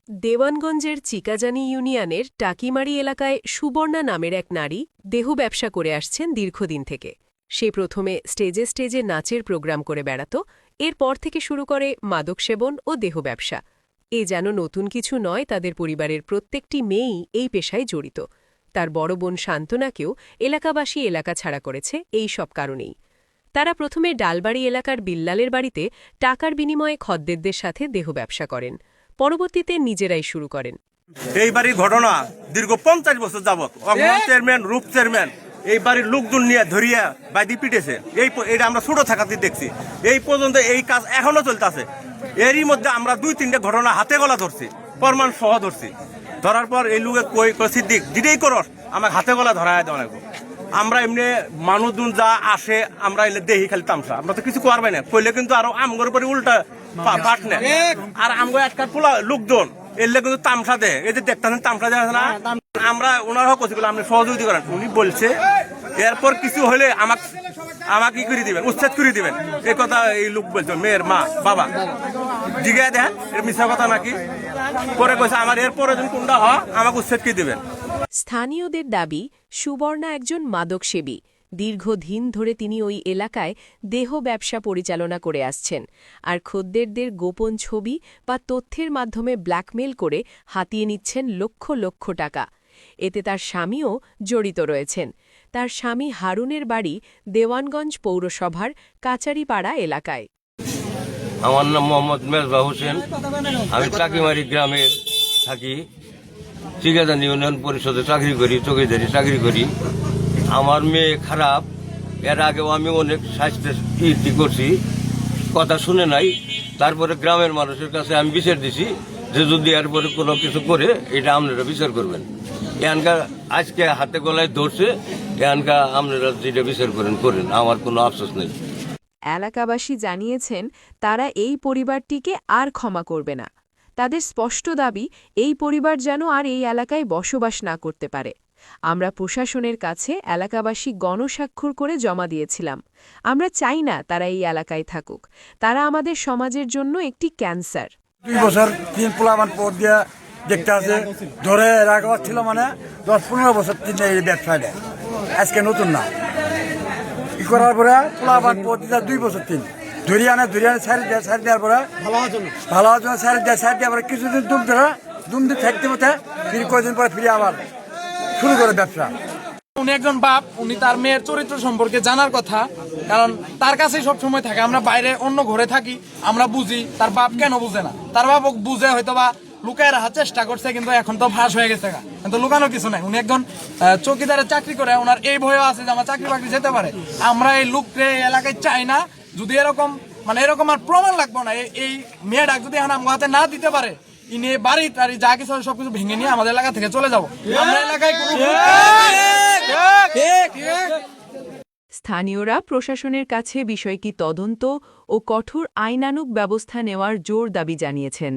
দেওয়ানগঞ্জের চিকাজানি ইউনিয়নের টাকিমারি এলাকায় সুবর্ণা নামের এক নারী দেহ ব্যবসা করে আসছেন দীর্ঘদিন থেকে। সে প্রথমে স্টেজে স্টেজে নাচের প্রোগ্রাম করে বেড়াত, এরপর থেকে শুরু করে মাদক সেবন ও দেহ ব্যবসা। এ যেন নতুন কিছু নয়, তাদের পরিবারের প্রত্যেকটি মেয়েই এই পেশায় জড়িত। তার বড় বোন শান্তনাকেও এলাকাবাসী এলাকা ছাড়া করেছে এই সব কারণেই। তারা প্রথমে ডালবাড়ি এলাকার বিল্লালের বাড়িতে টাকার বিনিময়ে খদ্দেরদের সাথে দেহ ব্যবসা করেন, পরবর্তীতে নিজেরাই শুরু করেন। এই বাড়ির ঘটনা দীর্ঘ 50 বছর যাবৎ চেয়ারম্যান রূপ চেয়ারম্যান এই বাড়ির লোকজন নিয়ে ধরিয়া বাইদি পিটেছে। এটা আমরা ছোট থাকাতে দেখছি, এই পর্যন্ত এই কাজ এখনো চলতেছে। এরই মধ্যে আমরা 2-3টা ঘটনা হাতে গলা ধরছি, প্রমাণ সহ ধরছি। ধরার পর এই লোকে কই সিদ্দিক যেটাই করস আমার হাতে গলা ধরায় দেওয়া লাগবো। আমরা এমনি মানুষজন যা আসে আমরা এলে দেখি খালি তামসা, আমরা তো কিছু করবাই না। কইলে কিন্তু আরো আমগর উপরে উল্টা পাঠ নেয়। আর আমগো একটা পোলা লোকজন এলে কিন্তু তামসা দেয়। এই যে দেখতেছেন তামসা দেয় না, আমরা ওনারাও কছি আপনি সহযোগিতা করেন। উনি বলছে এরপর কিছু হলে আমাকে কি করে দিবেন, উচ্ছেদ করে দিবেন। এই কথা এই লোক বলছে, মেয়ের মা বাবা জিজ্ঞাসা দেন এর মিথ্যা কথা নাকি। পরে কইছে আমার এরপরে যদি কোনটা হয় আমাকে উচ্ছেদ করে দিবেন। স্থানীয়দের দাবি, সুবর্ণা একজন মাদকসেবী। দীর্ঘদিন ধরে তিনি ওই এলাকায় দেহ ব্যবসা পরিচালনা করে আসছেন, আর খদ্দেরদের গোপন ছবি বা তথ্যের মাধ্যমে ব্ল্যাকমেল করে হাতিয়ে নিচ্ছেন লক্ষ লক্ষ টাকা। এতে তার স্বামীও জড়িত রয়েছেন। তার স্বামী হারুনের বাড়ি দেওয়ানগঞ্জ পৌরসভার কাচারিপাড়া এলাকায়। আমার নাম মোহাম্মদ মেজবা হোসেন, আমি টাকিমারি গ্রামে থাকি। চিকাজানি ইউনিয়ন পরিষদে চাকরি করি, চৌকিদারি চাকরি করি। আমার মেয়ে খারাপ, এর আগেও আমি অনেক স্বাস্থ্য করছি, কথা শুনে নাই। তারপরে গ্রামের মানুষের কাছে আমি বিচার দিছি যে যদি এরপরে কোনো কিছু করে এটা আপনারা বিচার করবেন। এখানকার আজকে হাতে গলায় ধরছে, এখানকার আপনারা যেটা বিচার করেন, আমার কোনো আফসোস নেই। এলাকাবাসী জানিয়েছেন তারা এই পরিবারটিকে আর ক্ষমা করবে না। তাদের স্পষ্ট দাবি, এই পরিবার যেন আর এই এলাকায় বসবাস না করতে পারে। আমরা প্রশাসনের কাছে এলাকাবাসী গণস্বাক্ষর করে জমা দিয়েছিলাম। আমরা চাই না তারা এই এলাকায় থাকুক। তারা আমাদের সমাজের জন্য একটি ক্যান্সার। 2 বছর 3 পোলাবান পর দিয়া দেখতে আছে ধরে রাখা ছিল, মানে 10-15 বছর এই ব্যবসায় দেয়। আজকে নতুন না, ই করার পরে পোলাবান পর দিয়া 2 বছর 3 ধরিয়ানে সাইড দেওয়ার পরে ভালো হওয়ার জন্য সাইড দেওয়ার পরে কিছুদিন দুম দিয়ে থাকতে মতে ফিরে কয়েকদিন পরে ফিরে আবার শুরু করে ব্যবসা। উনি একজন বাপ, উনি তার মেয়ের চরিত্র সম্পর্কে জানার কথা, কারণ তার কাছেই সব সময় থাকে। আমরা বাইরে অন্য ঘরে থাকি, আমরা বুঝি তার বাপ কেন বুঝে না। তার বাপ বুঝে হয়তো বা লুকায় রাখার চেষ্টা করছে, কিন্তু এখন তো ফাঁস হয়ে গেছে, কিন্তু লুকানোর কিছু নাই। উনি একজন চৌকিদারের চাকরি করে, ওনার এই ভয় আছে যে আমার চাকরি বাকরি যেতে পারে। আমরা এই লোককে এলাকায় চাই না। যদি এরকম আর প্রমাণ লাগবো না, এই মেয়েটা যদি এখন আমার হাতে না দিতে পারে, ইনি বাড়ি টাড়ি যা কিছু সবকিছু ভেঙে নিয়ে আমাদের এলাকা থেকে চলে যাবো। আমরা এলাকায় স্থানীয়রা প্রশাসনের কাছে বিষয়টি তদন্ত ও কঠোর আইনানুগ ব্যবস্থা নেওয়ার জোর দাবি জানিয়েছেন।